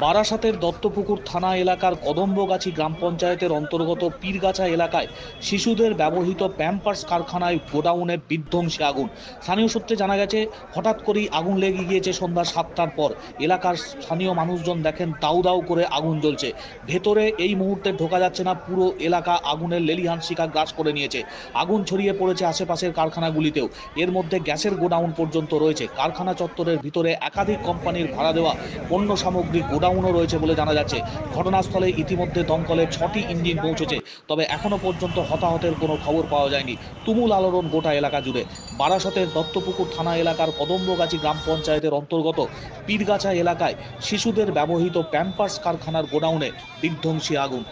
বারাসাতের দত্তপুকুর থানা এলাকার কদম্বগাছি গ্রাম পঞ্চায়েতের অন্তর্গত পীরগাছা এলাকায় শিশুদের ব্যবহৃত প্যাম্পার্স কারখানায় গোডাউনে বিধ্বংসী আগুন। স্থানীয় সূত্রে জানা গেছে, হঠাৎ করেই আগুন লেগে গিয়েছে সন্ধ্যা 7টার পর। এলাকার স্থানীয় মানুষজন দেখেন দাউ দাউ করে আগুন জ্বলছে। ভেতরে এই মুহূর্তে ঢোকা যাচ্ছে না, পুরো এলাকা আগুনের লেলিহান শিখা গ্রাস করে নিয়েছে। আগুন ছড়িয়ে পড়েছে আশেপাশের কারখানাগুলিতেও। এর মধ্যে গ্যাসের গোডাউন পর্যন্ত রয়েছে। কারখানা চত্বরের ভিতরে একাধিক কোম্পানির ভাড়া দেওয়া পণ্য সামগ্রী গোডাউনও রয়েছে বলে জানা যাচ্ছে। ঘটনাস্থলে ইতিমধ্যে দমকলের 6টি ইঞ্জিন পৌঁছেছে, তবে এখনো পর্যন্ত হতাহতের কোনো খবর পাওয়া যায়নি। তুমুল আলোড়ন গোটা এলাকা জুড়ে। বারাসতের দত্তপুকুর থানা এলাকার কদম্বগাছি গ্রাম পঞ্চায়েতের অন্তর্গত পীরগাছা এলাকায় শিশুদের ব্যবহৃত প্যাম্পার্স কারখানার গোডাউনে বিধ্বংসী আগুন।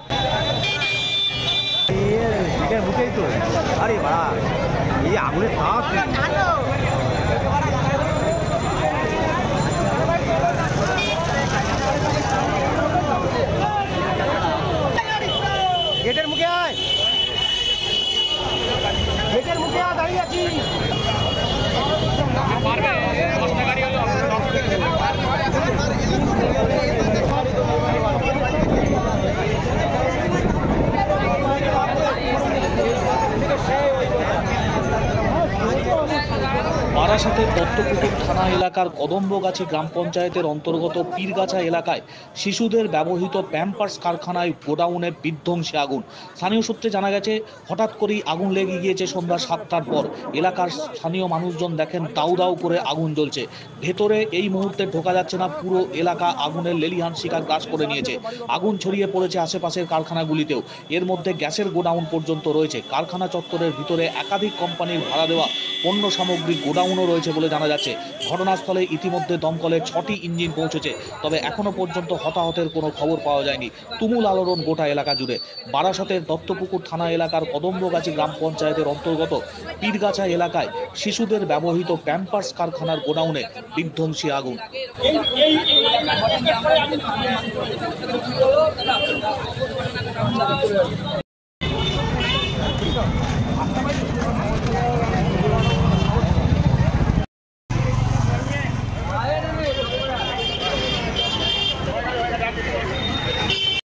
গেটের মুখে আয়, গেটের মুখে আয়, দাঁড়িয়ে আছি। বারাসাতের দত্তপুকুর থানা এলাকার কদম্বগাছি গ্রাম পঞ্চায়েতের অন্তর্গত পীরগাছা এলাকায় শিশুদের ব্যবহৃত প্যাম্পার্স কারখানায় গোডাউনে বিধ্বংসী আগুন। স্থানীয় সূত্রে জানা গেছে, হঠাৎ করেই আগুন লেগে গিয়েছে সন্ধ্যা 7টার পর। এলাকার স্থানীয় মানুষজন দেখেন দাউ দাউ করে আগুন জ্বলছে। ভেতরে এই মুহূর্তে ঢোকা যাচ্ছে না, পুরো এলাকা আগুনের লেলিহান শিখা গ্রাস করে নিয়েছে। আগুন ছড়িয়ে পড়েছে আশেপাশের কারখানাগুলিতেও। এর মধ্যে গ্যাসের গোডাউন পর্যন্ত রয়েছে। কারখানা চত্বরের ভিতরে একাধিক কোম্পানির ভাড়া দেওয়া পণ্য সামগ্রী গোডাউনও রয়েছে বলে জানা যাচ্ছে। ঘটনাস্থলে ইতিমধ্যে দমকলের 6টি ইঞ্জিন পৌঁছেছে, তবে এখনো পর্যন্ত হতাহতের কোনো খবর পাওয়া যায়নি। তুমুল আলোড়ন গোটা এলাকা জুড়ে। বারাসতের দত্তপুকুর থানা এলাকার কদম্বগাছি গ্রাম পঞ্চায়েতের অন্তর্গত পীরগাছা এলাকায় শিশুদের ব্যবহৃত প্যাম্পার্স কারখানার গোডাউনে বিধ্বংসী আগুন।